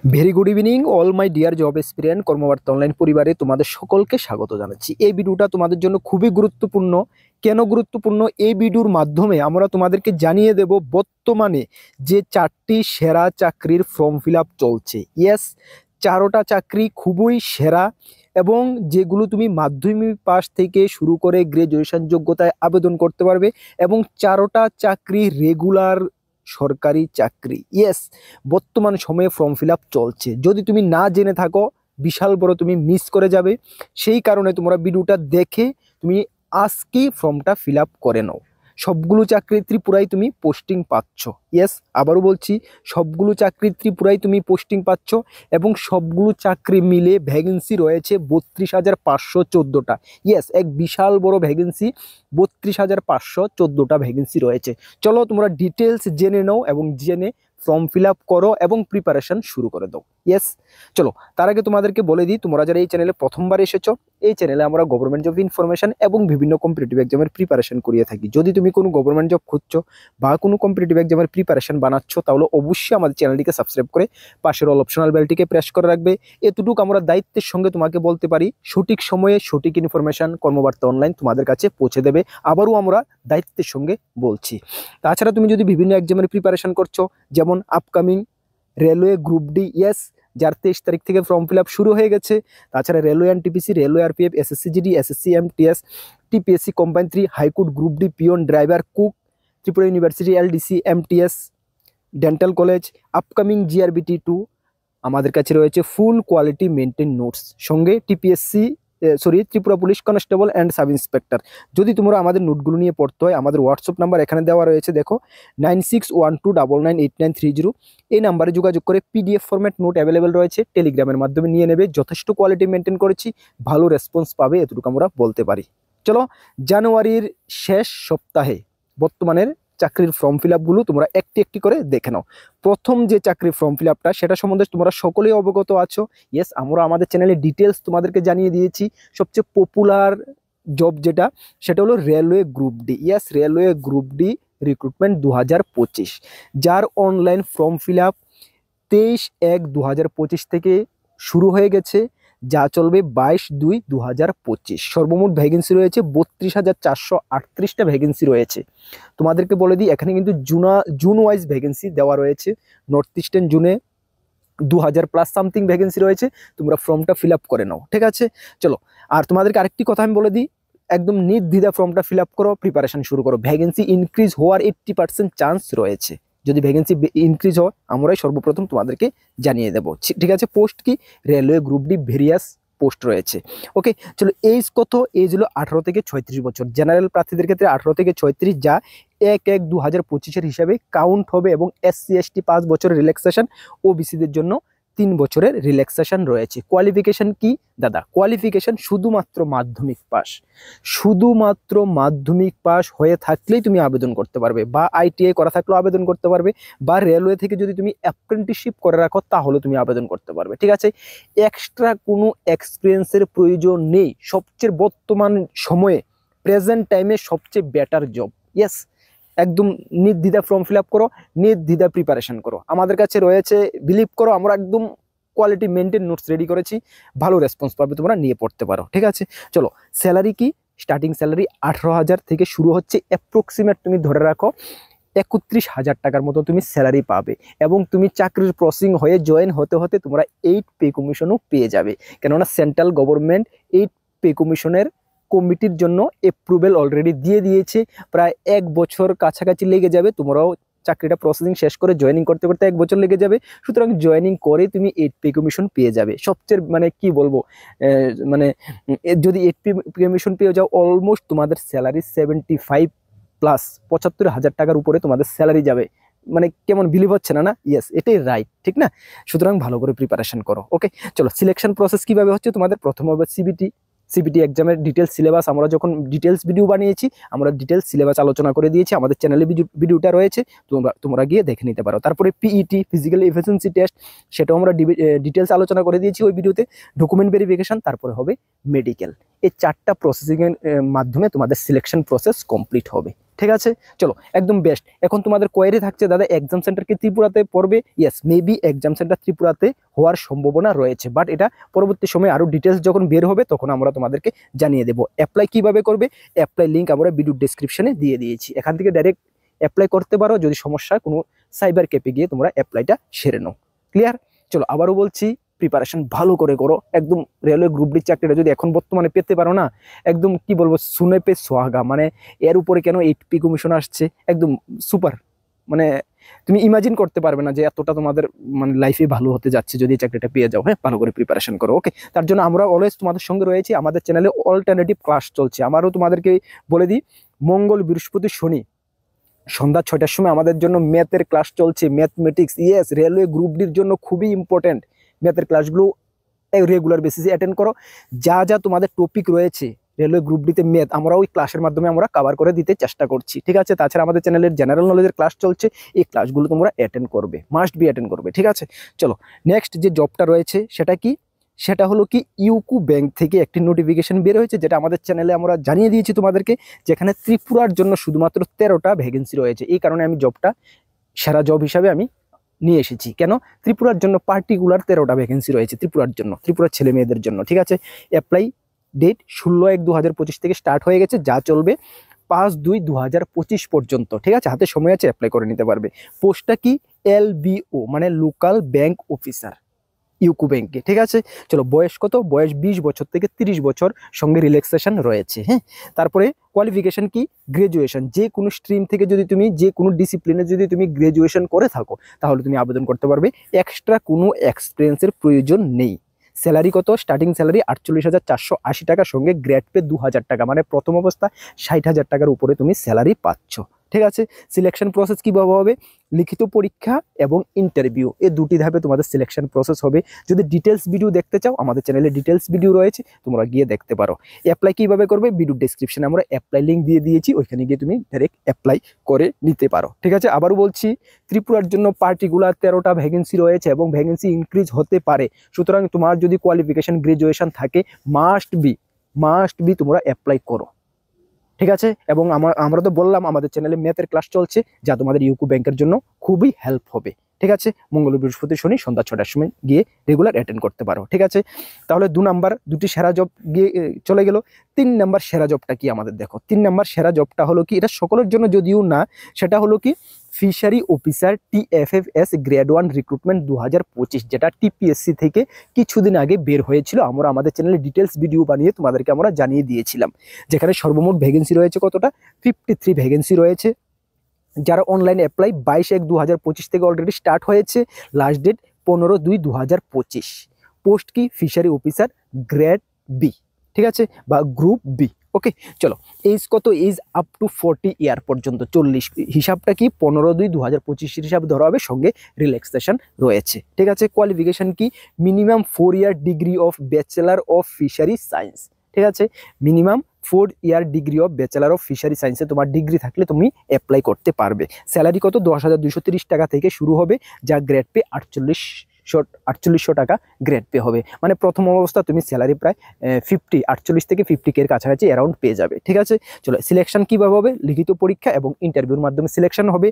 Very good evening all my dear job experience কর্মবার্তা online পরিবারে তোমাদের সকলকে স্বাগত জানাচ্ছি। এই ভিডিওটা তোমাদের জন্য খুবই গুরুত্বপূর্ণ। কেন গুরুত্বপূর্ণ? এই ভিডিওর মাধ্যমে আমরা তোমাদেরকে জানিয়ে দেব বর্তমানে যে 4টি সেরা চাকরির ফর্ম ফিল আপ চলছে। ইয়েস, 4টা চাকরি খুবই সেরা এবং যেগুলো তুমি মাধ্যমিক পাস থেকে শুরু করে গ্রাজুয়েশন যোগ্যতায় আবেদন করতে পারবে এবং 4টা চাকরি রেগুলার সরকারি চাকরি। ইয়েস, বর্তমান সময়ে ফর্ম ফিল আপ চলছে। যদি তুমি না জেনে থাকো বিশাল বড় তুমি মিস করে যাবে। সেই কারণে তোমরা ভিডিওটা দেখে তুমি আজকেই ফর্মটা ফিল আপ করে নাও। সবগুলো চাকরি ত্রিপুরায় তুমি পোস্টিং পাচ্ছ। ইয়েস, আবারও বলছি, সবগুলো চাকরি ত্রিপুরায় তুমি পোস্টিং পাচ্ছ এবং সবগুলো চাকরি মিলে ভ্যাকেন্সি রয়েছে 32,514টা। ইয়েস, এক বিশাল বড় ভ্যাকেন্সি, 32,514টা ভ্যাকেন্সি রয়েছে। চলো তোমরা ডিটেলস জেনে নাও এবং জেনে ফর্ম ফিল আপ করো এবং প্রিপারেশন শুরু করে দাও। ইয়েস, চলো তার আগে তোমাদেরকে বলে দিই, তোমরা যারা এই চ্যানেলে প্রথমবার এসেছো, এই চ্যানেলে আমরা গভর্নমেন্ট জব ইনফরমেশন এবং বিভিন্ন কম্পিটিটিভ এক্সামের প্রিপারেশন করিয়ে থাকি। যদি তুমি কোনো গভর্নমেন্ট জব খুঁজছো বা কোনো কম্পিটিটিভ এক্সামের প্রিপারেশন বানাচ্ছ, তাহলে অবশ্যই আমাদের চ্যানেলটিকে সাবস্ক্রাইব করে পাশের অল অপশনাল বেলটিকে প্রেস করে রাখবে। এতটুকু আমরা দায়িত্বের সঙ্গে তোমাকে বলতে পারি, সঠিক সময়ে সঠিক ইনফরমেশন কর্মবার্তা অনলাইন তোমাদের কাছে পৌঁছে দেবে। আবারও আমরা দায়িত্বের সঙ্গে বলছি। তাছাড়া তুমি যদি বিভিন্ন এক্সামের প্রিপারেশন করছো, যেমন upcoming railway group D, yes, যার 23 তারিখ থেকে ফর্ম ফিল আপ শুরু হয়ে গেছে। তাছাড়া railway NTPC, railway RPF, SSC GD, SSC MTS, TPSC combine 3, high court group D, peon, driver, cook, Tripura university, LDC, MTS, dental college, upcoming GRBT 2, আমাদের কাছে রয়েছে ফুল কোয়ালিটি মেনটেন নোটস, সঙ্গে Tripura police constable and sub inspector. যদি তোমরা আমাদের নোটগুলো নিয়ে পড়তে হয়, আমাদের হোয়াটসঅ্যাপ নাম্বার এখানে দেওয়া রয়েছে, দেখো 9612998930। এই নাম্বারে যোগাযোগ করে পিডিএফ ফরম্যাট নোট অ্যাভেলেবেল রয়েছে, টেলিগ্রামের মাধ্যমে নিয়ে নেবে। যথেষ্ট কোয়ালিটি মেনটেন করেছি, ভালো রেসপন্স পাবে, এতটুকু আমরা বলতে পারি। চলো, জানুয়ারির শেষ সপ্তাহে বর্তমানের চাকরির ফর্ম ফিল আপগুলো তোমরা একটি একটি করে দেখে নাও। প্রথম যে চাকরির ফর্ম ফিল আপটা, সেটা সম্বন্ধে তোমরা সকলেই অবগত আছো। ইয়েস, আমরা আমাদের চ্যানেলে ডিটেলস তোমাদেরকে জানিয়ে দিয়েছি। সবচেয়ে পপুলার জব যেটা, সেটা হলো railway group D. Yes, railway group D recruitment 2025, যার অনলাইন ফর্ম ফিল আপ 23/1/2025 থেকে শুরু হয়ে গেছে, যা চলবে 22/2/2025। সর্বমোট ভ্যাকেন্সি রয়েছে 32,438টা ভ্যাকেন্সি রয়েছে। তোমাদেরকে বলে দিই, এখানে কিন্তু জুন ওয়াইজ ভ্যাকেন্সি দেওয়া রয়েছে। নর্থ ইস্টার্ন জুনে 2000+ সামথিং ভ্যাকেন্সি রয়েছে। তোমরা ফর্মটা ফিল আপ করে নাও, ঠিক আছে? চলো, আর তোমাদেরকে আরেকটি কথা আমি বলে দিই, একদম নির্দ্বিধা ফর্মটা ফিল আপ করো, প্রিপারেশন শুরু করো। ভ্যাকেন্সি ইনক্রিজ হওয়ার 80% চান্স রয়েছে। যদি ভ্যাকেন্সি ইনক্রিজ হয়, আমরাই সর্বপ্রথম তোমাদেরকে জানিয়ে দেবো, ঠিক আছে? পোস্ট কি? Railway group D various post রয়েছে। ওকে, চলো, এজ কত? এজ হলো 18 থেকে 36 বছর। জেনারেল প্রার্থীদের ক্ষেত্রে 18 থেকে 36, যা 1/1/2025 হিসাবে কাউন্ট হবে এবং SC ST 5 বছরের রিল্যাক্সেশন, ওবিসিদের জন্য 3 বছরের রিল্যাক্সেশন রয়েছে। কোয়ালিফিকেশন কি দাদা? কোয়ালিফিকেশন শুধুমাত্র মাধ্যমিক পাস। শুধুমাত্র মাধ্যমিক পাস হয়ে থাকলেই তুমি আবেদন করতে পারবে, বা ITI করা থাকলেও আবেদন করতে পারবে, বা রেলওয়ে থেকে যদি তুমি অ্যাপ্রেন্টিসশিপ করে রাখো তাহলে তুমি আবেদন করতে পারবে, ঠিক আছে? এক্সট্রা কোনো এক্সপিরিয়েন্সের প্রয়োজন নেই। সবচেয়ে বর্তমান সময়ে প্রেজেন্ট টাইমে সবচেয়ে বেটার জব। ইয়েস, একদম নির্দ্বিধা ফর্ম ফিল আপ করো, নির্দ্বিধা প্রিপারেশন করো। আমাদের কাছে রয়েছে, বিলিভ করো, আমরা একদম কোয়ালিটি মেনটেন নোটস রেডি করেছি। ভালো রেসপন্স পাবে, তোমরা নিয়ে পড়তে পারো, ঠিক আছে? চলো, স্যালারি কি? স্টার্টিং স্যালারি 18,000 থেকে শুরু হচ্ছে। অ্যাপ্রক্সিমেট তুমি ধরে রাখো 31,000 টাকার মতো তুমি স্যালারি পাবে এবং তুমি চাকরির প্রসেসিং হয়ে জয়েন হতে হতে তোমরা 8 পে কমিশনও পেয়ে যাবে। কেননা সেন্ট্রাল গভর্নমেন্ট 8 পে কমিশনের কমিটির জন্য অ্যাপ্রুভেল অলরেডি দিয়ে দিয়েছে। প্রায় 1 বছর কাছাকাছি লেগে যাবে। তোমরাও চাকরিটা প্রসেসিং শেষ করে জয়েনিং করতে করতে 1 বছর লেগে যাবে। সুতরাং জয়েনিং করে তুমি 8 পে কমিশন পেয়ে যাবে। সবচেয়ে মানে কি বলবো, মানে যদি 8 পে কমিশন পেয়ে যাও, অলমোস্ট তোমাদের স্যালারি 75+ 75,000 টাকার উপরে তোমাদের স্যালারি যাবে। মানে কেমন বিলিভ হচ্ছে না? ইয়েস, এটাই রাইট, ঠিক না? সুতরাং ভালো করে প্রিপারেশন করো। ওকে, চলো, সিলেকশন প্রসেস কিভাবে হচ্ছে? তোমাদের প্রথম হবে সিবিটি এক্সামের ডিটেলস সিলেবাস। আমরা যখন ডিটেলস ভিডিও বানিয়েছি, আমরা ডিটেলস সিলেবাস আলোচনা করে দিয়েছি, আমাদের চ্যানেলে ভিডিওটা রয়েছে, তোমরা গিয়ে দেখে নিতে পারো। তারপরে পিইটি, ফিজিক্যাল এফিসিয়েন্সি টেস্ট, সেটাও আমরা ডিটেলস আলোচনা করে দিয়েছি ওই ভিডিওতে। ডকুমেন্ট ভেরিফিকেশন, তারপরে হবে মেডিকেল। এই 4টা প্রসেসিংয়ের মাধ্যমে তোমাদের সিলেকশন প্রসেস কমপ্লিট হবে, ঠিক আছে, চলো একদম বেস্ট। এখন তোমাদের কোয়েরি থাকছে দাদা এক্সাম সেন্টার কি ত্রিপুরাতে পড়বে? ইয়েস, মেবি এক্সাম সেন্টার ত্রিপুরাতে হওয়ার সম্ভাবনা রয়েছে, বাট এটা পরবর্তী সময়ে আরো ডিটেলস যখন বের হবে তখন আমরা তোমাদেরকে জানিয়ে দেবো। অ্যাপ্লাই কিভাবে করবে, অ্যাপ্লাই লিঙ্ক আমরা ভিডিও ডেসক্রিপশনে দিয়ে দিয়েছি, এখান থেকে ডাইরেক্ট অ্যাপ্লাই করতে পারো। যদি সমস্যা কোনো সাইবার ক্যাফে গিয়ে তোমরা অ্যাপ্লাইটা সেরে নাও। ক্লিয়ার? চলো আবারও বলছি, প্রিপারেশন ভালো করে করো। একদম রেলওয়ে গ্রুপ ডি চাকরিটা যদি এখন বর্তমানে পেতে পারো না, একদম কি বলবো, শুনে পে সোহাগা। মানে এর উপরে কেন 8P কমিশন আসছে, একদম সুপার। মানে তুমি ইমাজিন করতে পারবে না যে এতটা তোমাদের মানে লাইফে ভালো হতে যাচ্ছে যদি এই চাকরিটা পেয়ে যাও। হ্যাঁ, ভালো করে প্রিপারেশন করো। ওকে, তার জন্য আমরা অলওয়েজ তোমাদের সঙ্গে রয়েছি। আমাদের চ্যানেলে অল্টারনেটিভ ক্লাস চলছে। আমারও তোমাদেরকে বলে দিই, মঙ্গল, বৃহস্পতি, শনি সন্ধ্যা 6টার সময় আমাদের জন্য ম্যাথের ক্লাস চলছে। ম্যাথমেটিক্স, ইয়েস, রেলওয়ে গ্রুপ ডির জন্য খুবই ইম্পর্টেন্ট। ম্যাথের ক্লাসগুলো রেগুলার বেসিসে অ্যাটেন্ড করো। যা যা তোমাদের টপিক রয়েছে রেলওয়ে গ্রুপ ডিতে ম্যাথ, আমরা ওই ক্লাসের মাধ্যমে আমরা কভার করে দিতে চেষ্টা করছি। ঠিক আছে, তাছাড়া আমাদের চ্যানেলের জেনারেল নলেজের ক্লাস চলছে। এই ক্লাসগুলো তোমরা অ্যাটেন্ড করবে, মাস্ট বি অ্যাটেন্ড করবে। ঠিক আছে, চলো নেক্সট যে জবটা রয়েছে সেটা কি, সেটা হলো কি ইউকো ব্যাংক থেকে একটি নোটিফিকেশন বের হয়েছে, যেটা আমাদের চ্যানেলে আমরা জানিয়ে দিয়েছি তোমাদেরকে, যেখানে ত্রিপুরার জন্য শুধুমাত্র 13টা ভ্যাকেন্সি রয়েছে। এই কারণে আমি জবটা সেরা জব হিসাবে আমি নিয়ে এসেছি। কেন? ত্রিপুরার জন্য পার্টিকুলার 13টা ভ্যাকেন্সি রয়েছে ত্রিপুরার জন্য, ত্রিপুরার ছেলে মেয়েদের জন্য। ঠিক আছে, অ্যাপ্লাই ডেট 16/1/2025 থেকে স্টার্ট হয়ে গেছে, যা চলবে 5/2/2025 পর্যন্ত। ঠিক আছে, হাতে সময় আছে, অ্যাপ্লাই করে নিতে পারবে। পোস্টটা কি? LBO মানে লোকাল ব্যাংক অফিসার, ইউকো ব্যাংকে। ঠিক আছে, চলো বয়স কত? বয়স 20 বছর থেকে 30 বছর, সঙ্গে রিল্যাক্সেশন রয়েছে। হ্যাঁ, তারপরে কোয়ালিফিকেশন কি? গ্রাজুয়েশন। যে কোনো স্ট্রিম থেকে যদি তুমি, যে কোনো ডিসিপ্লিনে যদি তুমি গ্রাজুয়েশন করে থাকো তাহলে তুমি আবেদন করতে পারবে। এক্সট্রা কোনো এক্সপিরিয়েন্সের প্রয়োজন নেই। স্যালারি কত? স্টার্টিং স্যালারি 48,480 টাকা, সঙ্গে গ্রেড পে 2000 টাকা, মানে প্রথম অবস্থা 60,000 টাকার উপরে তুমি স্যালারি পাচ্ছ। ঠিক আছে, সিলেকশন প্রসেস কীভাবে হবে? লিখিত পরীক্ষা এবং ইন্টারভিউ, এই দুটি ধাপে তোমাদের সিলেকশন প্রসেস হবে। যদি ডিটেলস ভিডিও দেখতে চাও, আমাদের চ্যানেলে ডিটেলস ভিডিও রয়েছে, তোমরা গিয়ে দেখতে পারো। অ্যাপ্লাই কীভাবে করবে? ভিডিও ডেসক্রিপশনে আমরা অ্যাপ্লাই লিঙ্ক দিয়ে দিয়েছি, ওইখানে গিয়ে তুমি ডাইরেক্ট অ্যাপ্লাই করে নিতে পারো। ঠিক আছে, আবারও বলছি, ত্রিপুরার জন্য পার্টিকুলার 13টা ভ্যাকেন্সি রয়েছে এবং ভ্যাকেন্সি ইনক্রিজ হতে পারে। সুতরাং তোমার যদি কোয়ালিফিকেশন গ্রাজুয়েশন থাকে, মাস্ট বি তোমরা অ্যাপ্লাই করো। ঠিক আছে, এবং আমরা তো বললাম আমাদের চ্যানেলে ম্যাথের ক্লাস চলছে, যা তোমাদের ইউকো ব্যাংকের জন্য খুবই হেল্প হবে। ঠিক আছে, মঙ্গল, বৃহস্পতি, শনি সন্ধ্যা 6টার সময় গিয়ে রেগুলার অ্যাটেন্ড করতে পারো। ঠিক আছে, তাহলে 2 নাম্বার দুটি সেরা জব গিয়ে চলে গেল। 3 নাম্বার সেরা জবটা কি আমাদের দেখো। 3 নাম্বার সেরা জবটা হলো কি, এটা সকলের জন্য যদিও না, সেটা হলো কি fishery officer TFFS grade 1 recruitment 2025, যেটা TPSC থেকে কিছুদিন আগে বের হয়েছিল। আমরা আমাদের চ্যানেলে ডিটেলস ভিডিও বানিয়ে তোমাদেরকে আমরা জানিয়ে দিয়েছিলাম, যেখানে সর্বমোট ভ্যাকেন্সি রয়েছে কতটা? 53 ভ্যাকেন্সি রয়েছে। যারা অনলাইন অ্যাপ্লাই 22/1/2025 থেকে অলরেডি স্টার্ট হয়েছে, লাস্ট ডেট 15/2/2025। পোস্ট কি? Fishery officer grade B. ঠিক আছে, বা গ্রুপ বি। ওকে, চলো এজ কত? এজ আপ টু 40 ইয়ার পর্যন্ত, 40। হিসাবটা কি? 15/2/2025 হিসাবে ধরা হবে, সঙ্গে রিল্যাক্সেশন রয়েছে। ঠিক আছে, কোয়ালিফিকেশন কি? Minimum 4 year degree of bachelor of fishery science. ঠিক আছে, minimum 4 year degree of bachelor of fishery সায়েন্সে তোমার ডিগ্রি থাকলে তুমি অ্যাপ্লাই করতে পারবে। স্যালারি কত? 10,230 টাকা থেকে শুরু হবে, যা গ্রেড পে 4800 টাকা গ্রেড পে হবে। মানে প্রথম অবস্থা তুমি স্যালারি প্রায় 48 থেকে 50K এর কাছাকাছি অ্যারাউন্ড পেয়ে যাবে। ঠিক আছে, চলো সিলেকশন কীভাবে হবে? লিখিত পরীক্ষা এবং ইন্টারভিউর মাধ্যমে সিলেকশন হবে।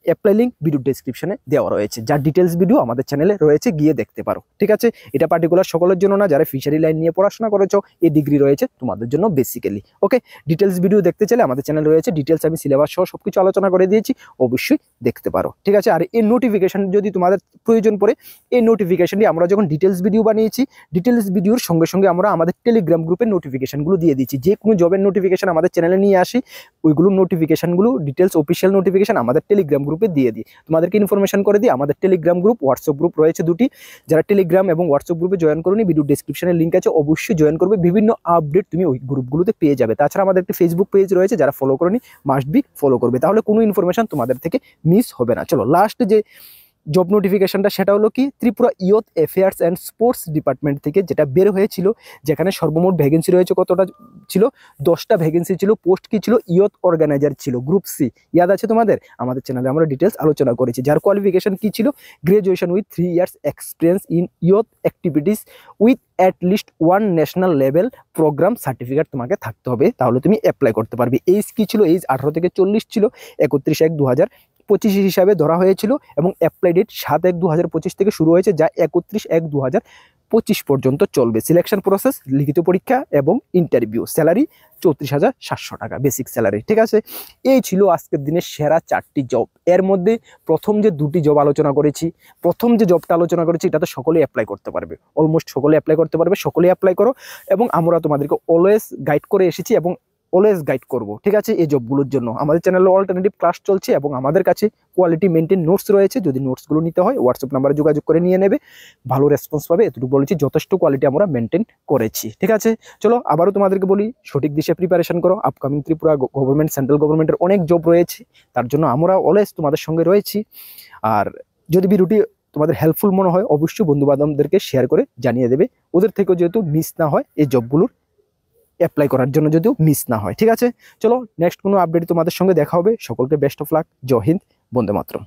অ্যাপ্লাই লিঙ্ক ভিডিও ডেসক্রিপশনে দেওয়া রয়েছে, যার ডিটেলস ভিডিও আমাদের চ্যানেলে রয়েছে, গিয়ে দেখতে পারো। ঠিক আছে, এটা পার্টিকুলার সকলের জন্য না, যারা ফিশারি লাইন নিয়ে পড়াশোনা করেছো, এই ডিগ্রি রয়েছে তোমাদের জন্য বেসিক্যালি। ওকে, ডিটেলস ভিডিও দেখতে চাইলে আমাদের চ্যানেল রয়েছে, ডিটেলস আমি সিলেবাস সহ সবকিছু আলোচনা করে দিয়েছি, অবশ্যই দেখতে পারো। ঠিক আছে, আর এই নোটিফিকেশন যদি তোমাদের প্রয়োজন পড়ে, এই নোটিফিকেশনটি আমরা যখন ডিটেলস ভিডিও বানিয়েছি, ডিটেলস ভিডিওর সঙ্গে সঙ্গে আমরা আমাদের টেলিগ্রাম গ্রুপের নোটিফিকেশনগুলো দিয়ে দিচ্ছি। যে কোনো জবের নোটিফিকেশন আমাদের চ্যানেলে নিয়ে আসি, ওইগুলো নোটিফিকেশনগুলো ডিটেলস অফিসিয়াল নোটিফিকেশন আমাদের টেলিগ্রাম গ্রুপে দিয়ে দিই, তোমাদেরকে ইনফরমেশন করে দিই। আমাদের টেলিগ্রাম গ্রুপ, হোয়াটসঅ্যাপ গ্রুপ রয়েছে দুটি। যারা টেলিগ্রাম এবং হোয়াটসঅ্যাপ গ্রুপে জয়েন করোনি, ভিডিও ডেসক্রিপশনে লিঙ্ক আছে, অবশ্যই জয়েন করবে। বিভিন্ন আপডেট তুমি ওই গ্রুপগুলোতে পেয়ে যাবে। তাছাড়া আমাদের একটি ফেসবুক পেজ রয়েছে, যারা ফলো করোনি মাস্ট বি ফলো করবে, তাহলে কোনো ইনফরমেশন তোমাদের থেকে মিস হবে না। চলো লাস্ট যে জব নোটিফিকেশনটা সেটা হলো কি, Tripura youth affairs and sports department থেকে যেটা বের হয়েছিল, যেখানে সর্বমোট ভ্যাকেন্সি রয়েছে কতটা ছিল, 10টা ভ্যাকেন্সি ছিল। পোস্ট কি ছিল, ইয়ুথ অর্গানাইজার ছিল, গ্রুপ সি। ইয়াদ আছে তোমাদের? আমাদের চ্যানেলে আমরা ডিটেলস আলোচনা করেছি। যার কোয়ালিফিকেশন কি ছিল, graduation with 3 years experience in youth activities with at least 1 national level programme certificate তোমাকে থাকতে হবে, তাহলে তুমি অ্যাপ্লাই করতে পারবে। এইজ কি ছিল, এইজ 18 থেকে 40 ছিল, 31/1/2025 হিসাবে ধরা হয়েছিল, এবং অ্যাপ্লাই ডেট 7/1/2025 থেকে শুরু হয়েছে, যা 31/1/2025 পর্যন্ত চলবে। সিলেকশন প্রসেস, লিখিত পরীক্ষা এবং ইন্টারভিউ। স্যালারি 34,700 টাকা বেসিক স্যালারি। ঠিক আছে, এই ছিল আজকের দিনের সেরা 4টি জব। এর মধ্যে প্রথম যে 2টি জব আলোচনা করেছি, প্রথম যে জবটা আলোচনা করেছি, এটা তো সকলেই অ্যাপ্লাই করতে পারবে, অলমোস্ট সকলে অ্যাপ্লাই করতে পারবে, সকলেই অ্যাপ্লাই করো। এবং আমরা তোমাদেরকে অলওয়েজ গাইড করে এসেছি এবং অলওয়েজ গাইড করব, ঠিক আছে, এই জবগুলোর জন্য। আমাদের চ্যানেলে অল্টারনেটিভ ক্লাস চলছে এবং আমাদের কাছে কোয়ালিটি মেনটেন নোটস রয়েছে। যদি নোটসগুলো নিতে হয় হোয়াটসঅ্যাপ নাম্বারে যোগাযোগ করে নিয়ে নেবে, ভালো রেসপন্স পাবে, এতটুকু বলেছি, যথেষ্ট কোয়ালিটি আমরা মেনটেন করেছি। ঠিক আছে, চলো আবারও তোমাদেরকে বলি, সঠিক দিশে প্রিপারেশন করো। আপকামিং ত্রিপুরা গভর্নমেন্ট, সেন্ট্রাল গভর্নমেন্টের অনেক জব রয়েছে, তার জন্য আমরা অলওয়েজ তোমাদের সঙ্গে রয়েছি। আর যদি ভিডিওটি তোমাদের হেল্পফুল মনে হয়, অবশ্যই বন্ধু বান্ধবদেরকে শেয়ার করে জানিয়ে দেবে, ওদের থেকেও যেহেতু মিস না হয়, এই জবগুলোর অ্যাপ্লাই করার জন্য যদিও মিস না হয়। ঠিক আছে, চলো নেক্সট কোনো আপডেট তোমাদের সঙ্গে দেখা হবে। সকলকে বেস্ট অফ লাক। জয় হিন্দ, বন্দে মাতরম।